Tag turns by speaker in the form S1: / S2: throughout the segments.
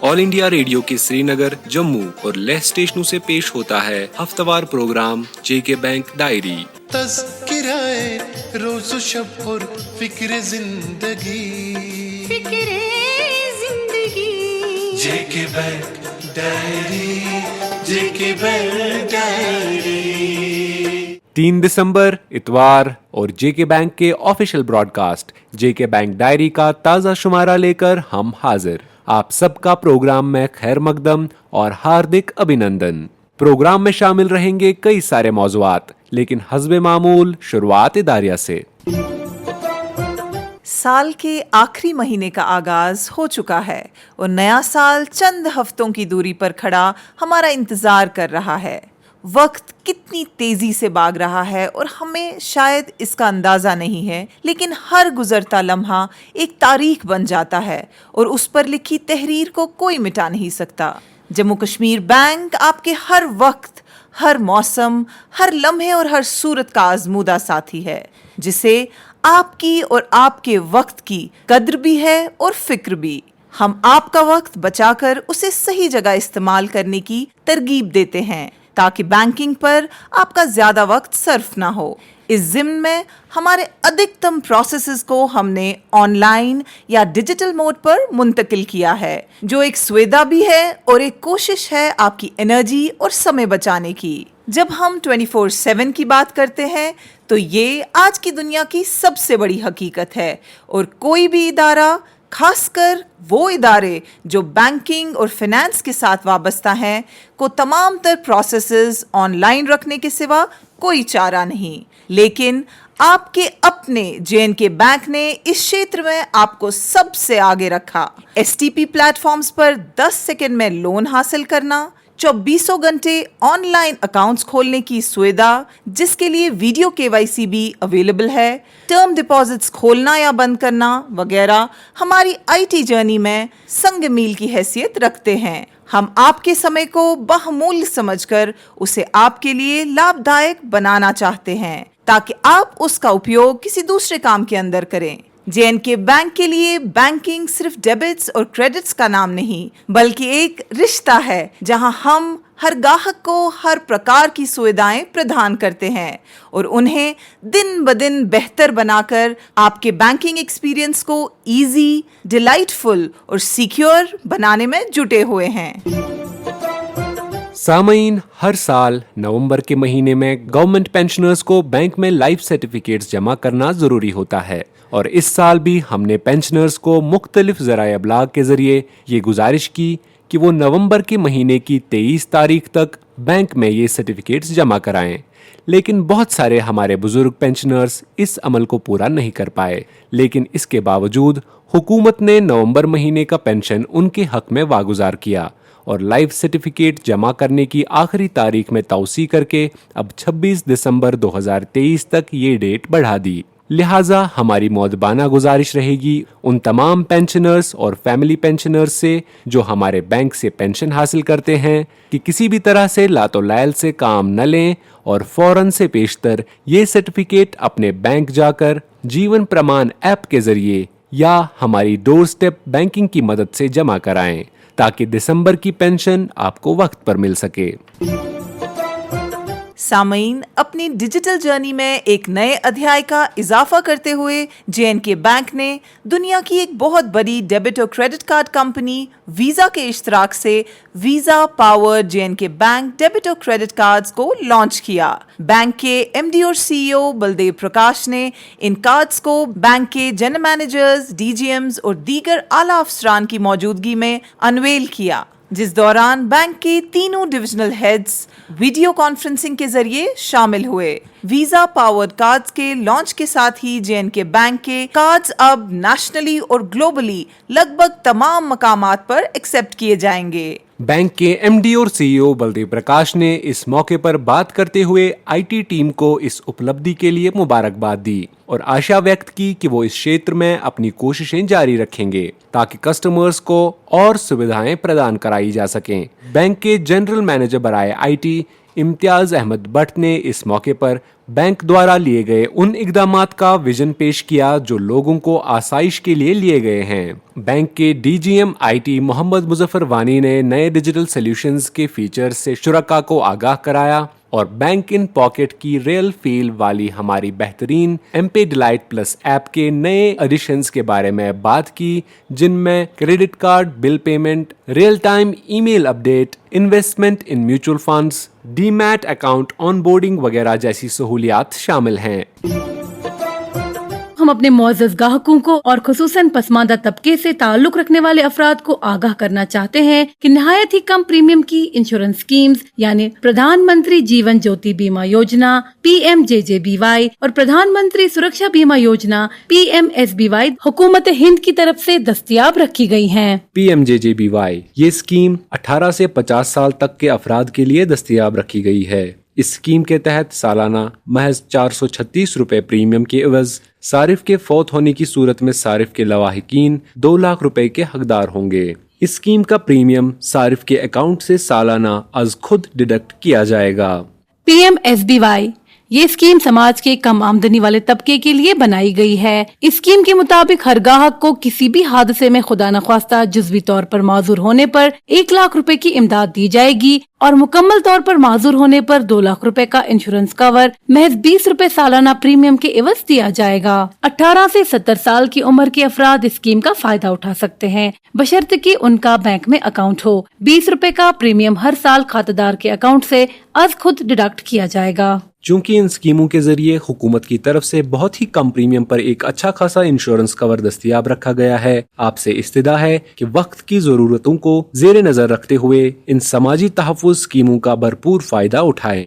S1: All India radio के श्रीनगर, जम्मू और लेह स्टेशनों से पेश होता है हफ्तावार प्रोग्राम जेके बैंक डायरी।
S2: तज़किराए रोज़ व शब और फिक्र जिंदगी जेके बैंक डायरी, जेके बैंक डायरी।
S1: 3 दिसंबर इतवार और जेके बैंक के ऑफिशियल ब्रॉडकास्ट जेके बैंक डायरी का ताज़ा शुमारा लेकर हम हाजिर। आप सबका प्रोग्राम में खैर मकदम और हार्दिक अभिनंदन। प्रोग्राम में शामिल रहेंगे कई सारे मौज़ूआत, लेकिन हस्बे मामूल शुरुआत इदारिया से।
S3: साल के आखिरी महीने का आगाज हो चुका है और नया साल चंद हफ्तों की दूरी पर खड़ा हमारा इंतजार कर रहा है। वक्त कितनी तेजी से भाग रहा है और हमें शायद इसका अंदाजा नहीं है, लेकिन हर गुजरता लम्हा एक तारीख बन जाता है और उस पर लिखी तहरीर को कोई मिटा नहीं सकता। जम्मू कश्मीर बैंक आपके हर वक्त, हर मौसम, हर लम्हे और हर सूरत का आजमूदा साथी है, जिसे आपकी और आपके वक्त की कद्र भी है और फिक्र भी। हम आपका वक्त बचाकर उसे सही जगह इस्तेमाल करने की तरगीब देते हैं ताकि बैंकिंग पर आपका ज्यादा वक्त सर्फ ना हो। इस ज़िम्न में हमारे अधिकतम प्रोसेसेस को हमने ऑनलाइन या डिजिटल मोड पर मुंतकिल किया है, जो एक सुविधा भी है और एक कोशिश है आपकी एनर्जी और समय बचाने की। जब हम 24/7 की बात करते हैं तो ये आज की दुनिया की सबसे बड़ी हकीकत है और कोई भी इदारा, खासकर वो इदारे जो बैंकिंग और फाइनेंस के साथ वाबस्ता हैं, को तमाम तर प्रोसेसेस ऑनलाइन रखने के सिवा कोई चारा नहीं। लेकिन आपके अपने जे.एन.के. बैंक ने इस क्षेत्र में आपको सबसे आगे रखा। एसटीपी प्लेटफॉर्म्स पर 10 सेकंड में लोन हासिल करना, 24 घंटे ऑनलाइन अकाउंट्स खोलने की सुविधा, जिसके लिए वीडियो केवाईसी भी अवेलेबल है, टर्म डिपॉजिट्स खोलना या बंद करना वगैरह हमारी आईटी जर्नी में संग मील की हैसियत रखते हैं। हम आपके समय को बहुमूल्य समझकर उसे आपके लिए लाभदायक बनाना चाहते हैं ताकि आप उसका उपयोग किसी दूसरे काम के अंदर करें। जे.एन.के. बैंक के लिए बैंकिंग सिर्फ डेबिट्स और क्रेडिट्स का नाम नहीं, बल्कि एक रिश्ता है जहां हम हर ग्राहक को हर प्रकार की सुविधाएं प्रदान करते हैं और उन्हें दिन ब दिन बेहतर बनाकर आपके बैंकिंग एक्सपीरियंस को इजी, डिलाइटफुल और सिक्योर बनाने में जुटे हुए हैं।
S1: सामईन, हर साल नवंबर के महीने में गवर्नमेंट पेंशनर्स को बैंक में लाइफ सर्टिफिकेट्स जमा करना जरूरी होता है और इस साल भी हमने पेंशनर्स को मुख्तलिफ ज़राए अबलाग के जरिए ये गुजारिश की कि वो नवंबर के महीने की 23 तारीख तक बैंक में ये सर्टिफिकेट्स जमा कराएं। लेकिन बहुत सारे हमारे बुजुर्ग पेंशनर्स इस अमल को पूरा नहीं कर पाए, लेकिन इसके बावजूद हुकूमत ने नवंबर महीने का पेंशन उनके हक में वागुजार किया और लाइफ सर्टिफिकेट जमा करने की आखिरी तारीख में तौसी करके अब 26 दिसंबर 2023 तक ये डेट बढ़ा दी। लिहाजा हमारी मौदबाना गुजारिश रहेगी उन तमाम पेंशनर्स और फैमिली पेंशनर्स से जो हमारे बैंक से पेंशन हासिल करते हैं कि किसी भी तरह से लातोलायल से काम न लें और फौरन से पेशतर ये सर्टिफिकेट अपने बैंक जाकर जीवन प्रमाण ऐप के जरिए या हमारी डोर स्टेप बैंकिंग की मदद से जमा कराएं ताकि दिसंबर की पेंशन आपको वक्त पर मिल सके।
S3: सामईन, अपनी डिजिटल जर्नी में एक नए अध्याय का इजाफा करते हुए जे.एन.के. बैंक ने दुनिया की एक बहुत बड़ी डेबिट और क्रेडिट कार्ड कंपनी वीजा के इश्तराक से वीजा पावर्ड जे.एन.के. बैंक डेबिट और क्रेडिट कार्ड्स को लॉन्च किया। बैंक के एमडी और सीईओ बलदेव प्रकाश ने इन कार्ड्स को बैंक के जनरल मैनेजर्स, डीजीएम्स और दीगर आला अफसरान की मौजूदगी में अनवेल किया, जिस दौरान बैंक के तीनों डिविजनल हेड्स वीडियो कॉन्फ्रेंसिंग के जरिए शामिल हुए। वीजा पावर्ड कार्ड्स के लॉन्च के साथ ही जे.एन.के. बैंक के कार्ड्स अब नेशनली और ग्लोबली लगभग तमाम मकामात पर एक्सेप्ट किए जाएंगे।
S1: बैंक के एमडी और सीईओ बलदेव प्रकाश ने इस मौके पर बात करते हुए आईटी टीम को इस उपलब्धि के लिए मुबारकबाद दी और आशा व्यक्त की कि वो इस क्षेत्र में अपनी कोशिशें जारी रखेंगे ताकि कस्टमर्स को और सुविधाएं प्रदान कराई जा सकें। बैंक के जनरल मैनेजर बराए आईटी इम्तियाज अहमद भट्ट ने इस मौके पर बैंक द्वारा लिए गए उन इकदामात का विजन पेश किया जो लोगों को आसाइश के लिए लिए गए हैं। बैंक के डीजीएम आईटी मोहम्मद मुजफ्फर वानी ने नए डिजिटल सॉल्यूशंस के फीचर्स से शुरका को आगाह कराया और बैंक इन पॉकेट की रियल फील वाली हमारी बेहतरीन एमपे डिलाइट प्लस ऐप के नए एडिशंस के बारे में बात की, जिनमें credit card bill payment, real time email update, investment in mutual funds, demat account onboarding वगैरह जैसी सहूलियात शामिल हैं।
S4: हम अपने मुअज़्ज़ज़ ग्राहकों को और खुसूसन पसमानदा तबके से ताल्लुक रखने वाले अफराद को आगाह करना चाहते हैं कि निहायत ही कम प्रीमियम की इंश्योरेंस स्कीम्स यानी प्रधानमंत्री जीवन ज्योति बीमा योजना PMJJBY और प्रधानमंत्री सुरक्षा बीमा योजना PMSBY हुकूमत हिंद की तरफ से दस्तयाब रखी गई हैं।
S1: PMJJBY ये स्कीम 18 से 50 साल तक के अफराद के लिए दस्तयाब रखी गई है। इस स्कीम के तहत सालाना महज 436 रुपए प्रीमियम के एवज सारिफ के फौत होने की सूरत में सारिफ के लवाहिकीन 2 लाख रुपए के हकदार होंगे। इस स्कीम का प्रीमियम सारिफ के अकाउंट से सालाना अज खुद डिडक्ट किया जाएगा।
S4: PMSBY ये स्कीम समाज के कम आमदनी वाले तबके के लिए बनाई गई है। इस स्कीम के मुताबिक हर ग्राहक को किसी भी हादसे में खुदा न ख्वास्ता जुज़वी तौर पर माजूर होने पर 1 लाख रुपए की इमदाद दी जाएगी और मुकम्मल तौर पर माजूर होने पर 2 लाख रुपए का इंश्योरेंस कवर महज 20 रुपए सालाना प्रीमियम के एवज दिया जाएगा। 18 से 70 साल की उम्र के अफराद इस स्कीम का फायदा उठा सकते हैं बशर्ते कि उनका बैंक में अकाउंट हो। 20 रुपए का प्रीमियम हर साल खातेदार के अकाउंट से अज खुद डिडक्ट किया जाएगा।
S1: चूंकि इन स्कीमों के जरिए हुकूमत की तरफ से बहुत ही कम प्रीमियम पर एक अच्छा खासा इंश्योरेंस कवर दस्तयाब रखा गया है, आपसे इस्तिदा है कि वक्त की जरूरतों को जेर नजर रखते हुए इन समाजी तहफ़्फ़ुज़ स्कीमों का भरपूर फायदा उठाएं।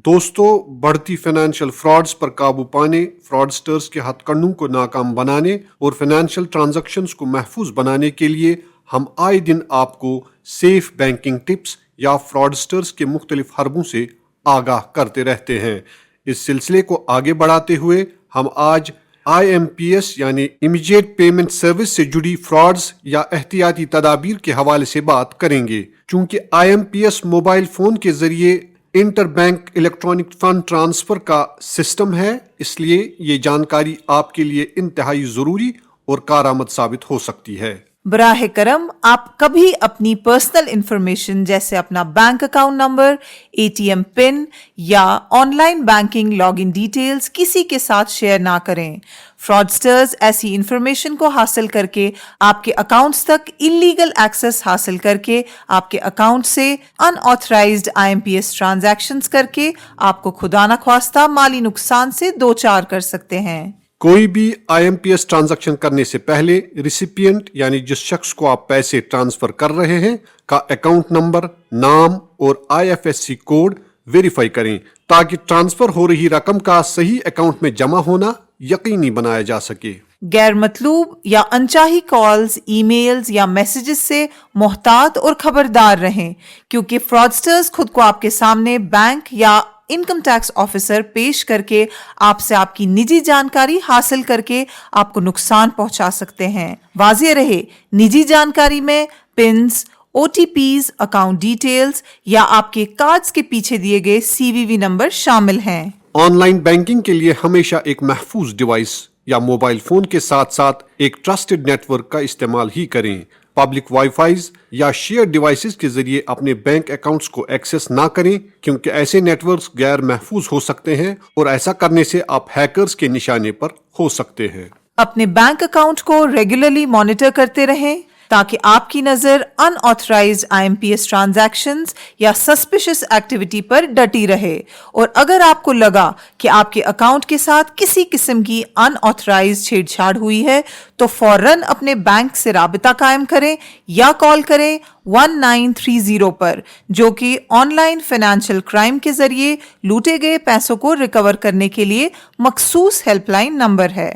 S5: दोस्तों, बढ़ती फाइनेंशियल फ्रॉड्स पर काबू पाने, फ्रॉडस्टर्स के हथकंडों को नाकाम बनाने और फाइनेंशियल ट्रांजैक्शंस को महफूज बनाने के लिए हम आए दिन आपको सेफ बैंकिंग टिप्स या फ्रॉडस्टर्स के मुख्तलिफ हरबों से आगाह करते रहते हैं। इस सिलसिले को आगे बढ़ाते हुए हम आज IMPS यानी इमीडिएट पेमेंट सर्विस से जुड़ी फ्रॉड्स या एहतियाती तदाबीर के हवाले से बात करेंगे। चूंकि IMPS मोबाइल फोन के जरिए inter bank electronic fund transfer का सिस्टम है, इसलिए ये जानकारी आपके लिए इंतहाई जरूरी और कारआमद साबित हो सकती है।
S3: बराह करम आप कभी अपनी पर्सनल इंफॉर्मेशन जैसे अपना bank account number, ATM pin या ऑनलाइन बैंकिंग लॉगिन डिटेल्स किसी के साथ शेयर ना करें। फ्रॉडस्टर्स ऐसी इंफॉर्मेशन को हासिल करके आपके अकाउंट्स तक इलीगल एक्सेस हासिल करके आपके अकाउंट से अनऑथराइज्ड IMPS ट्रांजैक्शंस करके आपको खुदा न ख्वास्ता माली नुकसान से दो चार कर सकते हैं।
S5: कोई भी IMPS ट्रांजैक्शन करने से पहले रिसिपिएंट यानी जिस शख्स को आप पैसे ट्रांसफर कर रहे हैं का अकाउंट नंबर, नाम और IFSC कोड वेरीफाई करें ताकि ट्रांसफर हो रही रकम का सही अकाउंट में जमा होना यकीनी बनाया जा सके।
S3: गैर मतलूब या अनचाही कॉल्स, ईमेल्स या मैसेजेस से मुहतात और खबरदार रहें, क्योंकि फ्रॉडस्टर्स खुद को आपके सामने बैंक या इनकम टैक्स ऑफिसर पेश करके आपसे आपकी निजी जानकारी हासिल करके आपको नुकसान पहुंचा सकते हैं। वाज़ेह रहे, निजी जानकारी में पिन्स, OTPs, अकाउंट डिटेल्स या आपके कार्ड्स के पीछे दिए गए CVV नंबर शामिल हैं।
S5: ऑनलाइन बैंकिंग के लिए हमेशा एक महफूज डिवाइस या मोबाइल फोन के साथ साथ एक ट्रस्टेड नेटवर्क का इस्तेमाल ही करें। पब्लिक वाईफाईज या शेयर डिवाइसेस के जरिए अपने बैंक अकाउंट्स को एक्सेस ना करें, क्योंकि ऐसे नेटवर्क्स गैर महफूज हो सकते हैं और ऐसा करने से आप हैकर्स के निशाने पर हो सकते हैं।
S3: अपने बैंक अकाउंट को रेगुलरली मॉनिटर करते रहें ताकि आपकी नजर अनऑथराइज्ड IMPS ट्रांजैक्शंस या सस्पिशियस एक्टिविटी पर डटी रहे, और अगर आपको लगा कि आपके अकाउंट के साथ किसी किस्म की अनऑथराइज्ड छेड़छाड़ हुई है तो फौरन अपने बैंक से राबिता कायम करें या कॉल करें 1930 पर, जो कि ऑनलाइन फाइनेंशियल क्राइम के जरिए लूटे गए पैसों को रिकवर करने के लिए मखसूस हेल्पलाइन नंबर है।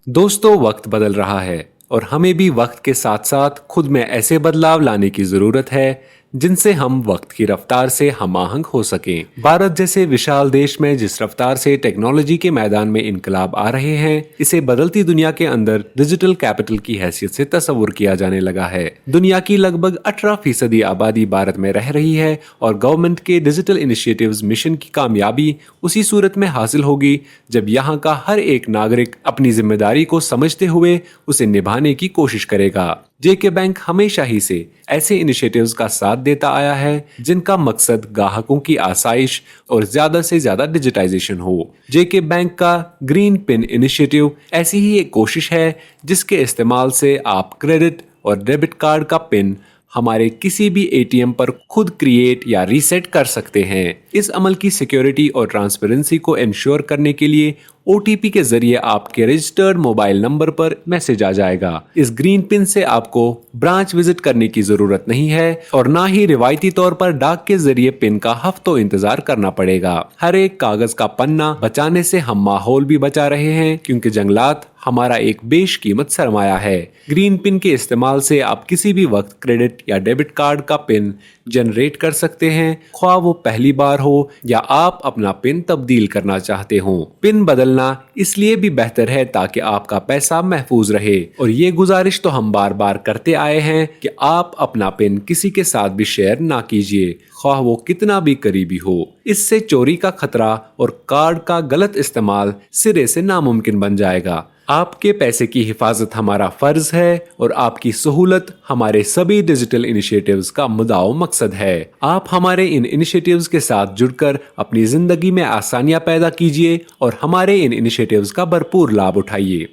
S1: दोस्तों, वक्त बदल रहा है और हमें भी वक्त के साथ साथ खुद में ऐसे बदलाव लाने की जरूरत है जिनसे हम वक्त की रफ्तार से हम आहंग हो सकें। भारत जैसे विशाल देश में जिस रफ्तार से टेक्नोलॉजी के मैदान में इनकलाब आ रहे हैं, इसे बदलती दुनिया के अंदर डिजिटल कैपिटल की हैसियत से तस्वुर किया जाने लगा है। दुनिया की लगभग 18% आबादी भारत में रह रही है और गवर्नमेंट के डिजिटल इनिशिएटिव्स मिशन की कामयाबी उसी सूरत में हासिल होगी जब यहाँ का हर एक नागरिक अपनी जिम्मेदारी को समझते हुए उसे निभाने की कोशिश करेगा। जेके बैंक हमेशा ही से ऐसे इनिशिएटिव्स का साथ देता आया है जिनका मकसद ग्राहकों की आसाइश और ज्यादा से ज्यादा डिजिटाइजेशन हो। जेके बैंक का ग्रीन पिन इनिशिएटिव ऐसी ही एक कोशिश है जिसके इस्तेमाल से आप क्रेडिट और डेबिट कार्ड का पिन हमारे किसी भी एटीएम पर खुद क्रिएट या रीसेट कर सकते हैं। इस अमल की सिक्योरिटी और ट्रांसपेरेंसी को इंश्योर करने के लिए OTP के जरिए आपके रजिस्टर्ड मोबाइल नंबर पर मैसेज आ जाएगा। इस ग्रीन पिन से आपको ब्रांच विजिट करने की जरूरत नहीं है और ना ही रिवायती तौर पर डाक के जरिए पिन का हफ्तों इंतजार करना पड़ेगा। हर एक कागज का पन्ना बचाने से हम माहौल भी बचा रहे हैं, क्योंकि जंगलात हमारा एक बेशकीमत सरमाया है। ग्रीन पिन के इस्तेमाल से आप किसी भी वक्त क्रेडिट या डेबिट कार्ड का पिन जनरेट कर सकते हैं, ख्वाह वो पहली बार हो या आप अपना पिन तब्दील करना चाहते हो। पिन बदलना इसलिए भी बेहतर है ताकि आपका पैसा महफूज रहे, और ये गुजारिश तो हम बार बार करते आए हैं कि आप अपना पिन किसी के साथ भी शेयर ना कीजिए, ख्वाह वो कितना भी करीबी हो। इससे चोरी का खतरा और कार्ड का गलत इस्तेमाल सिरे से नामुमकिन बन जाएगा। आपके पैसे की हिफाजत हमारा फर्ज है और आपकी सहूलत हमारे सभी डिजिटल इनिशिएटिव्स का मुद्दाओ मकसद है। आप हमारे इन इनिशिएटिव्स के साथ जुड़कर अपनी जिंदगी में आसानियां पैदा कीजिए और हमारे इन इनिशिएटिव्स का भरपूर लाभ उठाइए।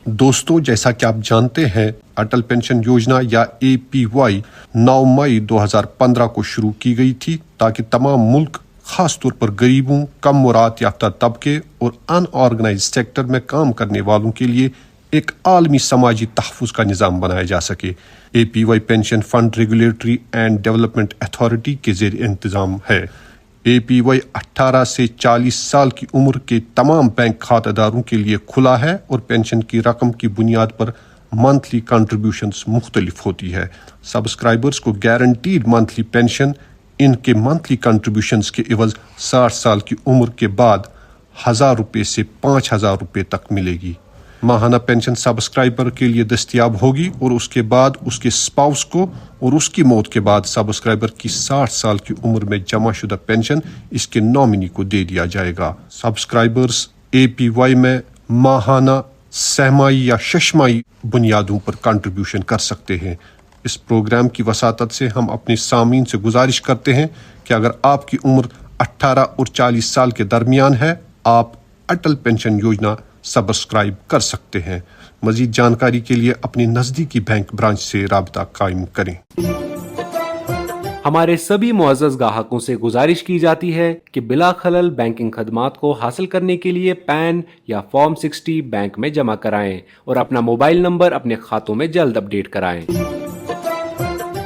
S5: दोस्तों, जैसा कि आप जानते हैं, अटल पेंशन योजना या APY 9 मई 2015 को शुरू की गई थी ताकि तमाम मुल्क, खास तौर पर गरीबों, कम मुराद याफ्ता तबके और अनऑर्गेनाइज्ड सेक्टर में काम करने वालों के लिए एक आलमी समाजी तहफ़्फ़ुज़ का निज़ाम बनाया जा सके। APY pension fund regulatory and development authority के ज़ेर इंतज़ाम है। APY 18 से 40 साल की उम्र के तमाम बैंक खातेदारों के लिए खुला है और पेंशन की रकम की बुनियाद पर मंथली कंट्रीब्यूशंस मुख्तलिफ होती है। सब्सक्राइबर्स को गारंटीड मंथली पेंशन इनके मंथली कंट्रीब्यूशंस के एवज 60 साल की उम्र के बाद 1000 रुपये से 5000 रुपये तक मिलेगी। माहाना पेंशन सब्सक्राइबर के लिए दस्तयाब होगी और उसके बाद उसके स्पाउस को और उसकी मौत के बाद सब्सक्राइबर की 60 साल की उम्र में जमाशुदा पेंशन इसके नॉमिनी को दे दिया जाएगा। सब्सक्राइबर्स APY में माहाना, सहमाई या शशमाई बुनियादों पर कंट्रीब्यूशन कर सकते हैं। इस प्रोग्राम की वसातत से हम अपने सामीन से गुजारिश करते हैं कि अगर आपकी उम्र 18 और 40 साल के दरमियान है, आप अटल पेंशन योजना सब्सक्राइब कर सकते हैं। मजीद जानकारी के लिए अपनी नज़दीकी बैंक ब्रांच से राबता कायम करें।
S1: हमारे सभी मुअज़्ज़ज़ ग्राहकों से गुजारिश की जाती है कि बिला खलल बैंकिंग खदमात को हासिल करने के लिए पैन या फॉर्म 60 बैंक में जमा कराएं और अपना मोबाइल नंबर अपने खातों में जल्द अपडेट कराएं।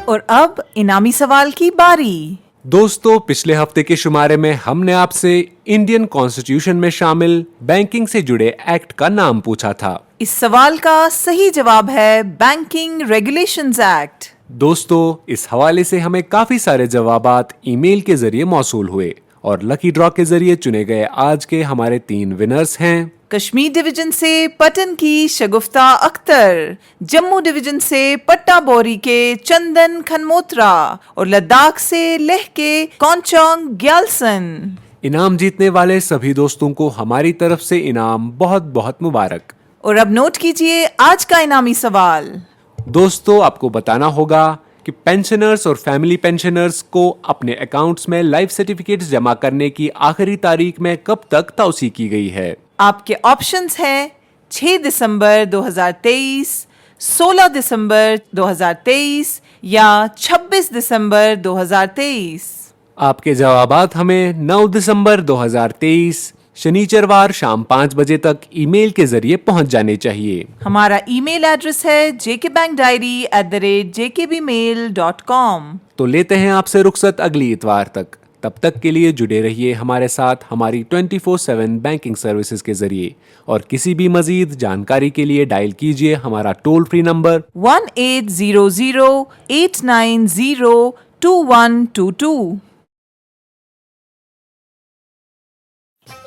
S3: और अब इनामी सवाल की बारी।
S1: दोस्तों, पिछले हफ्ते के शुमारे में हमने आपसे इंडियन कॉन्स्टिट्यूशन में शामिल बैंकिंग से जुड़े एक्ट का नाम पूछा था।
S3: इस सवाल का सही जवाब है बैंकिंग रेगुलेशंस एक्ट।
S1: दोस्तों, इस हवाले से हमें काफी सारे जवाबात ईमेल के जरिए मौसूल हुए और लकी ड्रॉ के जरिए चुने गए आज के हमारे 3 विनर्स हैं।
S3: कश्मीर डिवीजन से पटन की शगुफ्ता अख्तर, जम्मू डिवीजन से पट्टा बोरी के चंदन खनमोत्रा और लद्दाख से लेह के कौनचोंग ग्यालसन।
S1: इनाम जीतने वाले सभी दोस्तों को हमारी तरफ से इनाम बहुत बहुत मुबारक।
S3: और अब नोट कीजिए आज का इनामी सवाल।
S1: दोस्तों, आपको बताना होगा कि पेंशनर्स और फैमिली पेंशनर्स को अपने अकाउंट्स में लाइफ सर्टिफिकेट्स जमा करने की आखिरी तारीख में कब तक तौसी की गई है।
S3: आपके ऑप्शंस हैं 6 दिसंबर 2023, 16 दिसंबर 2023 या 26 दिसंबर 2023।
S1: आपके जवाबात हमें 9 दिसंबर 2023 शनिचरवार शाम 5 बजे तक ईमेल के जरिए पहुंच जाने चाहिए।
S3: हमारा ईमेल एड्रेस है jkbankdiary@jkbmail.com।
S1: तो लेते हैं आपसे रुखसत अगली इतवार तक। تب تک کے لیے جڑے رہیے ہمارے ساتھ ہماری 24/7 بینکنگ سروسز کے ذریعے، اور کسی بھی مزید جانکاری کے لیے ڈائل کیجیے ہمارا ٹول فری نمبر
S3: 1800-890-2122۔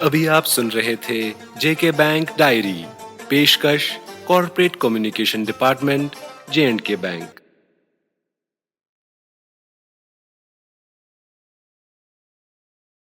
S1: ابھی آپ سن رہے تھے جے کے بینک ڈائری، پیشکش corporate communication department, JK bank.